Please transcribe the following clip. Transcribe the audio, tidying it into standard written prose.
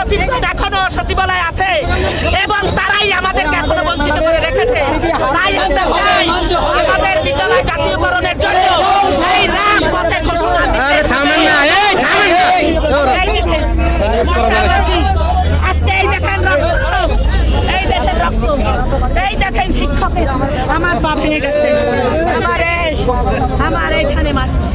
সচিবগণ এখনো সচিবালয়ে আছে এবং তারাই আমাদেরকে এখনো বঞ্চিত করে রেখেছে। তাই আমরা চাই আমাদের বিদ্যালয় জাতীয়করণের জন্য এই রাজপথে ঘোষণা দিতে। আজকে এই দেখেন রক্ত, এই দেখেন রক্ত, এই দেখেন শিক্ষকের আমার পা ভেঙে গেছে, আমার এইখানে মারছে।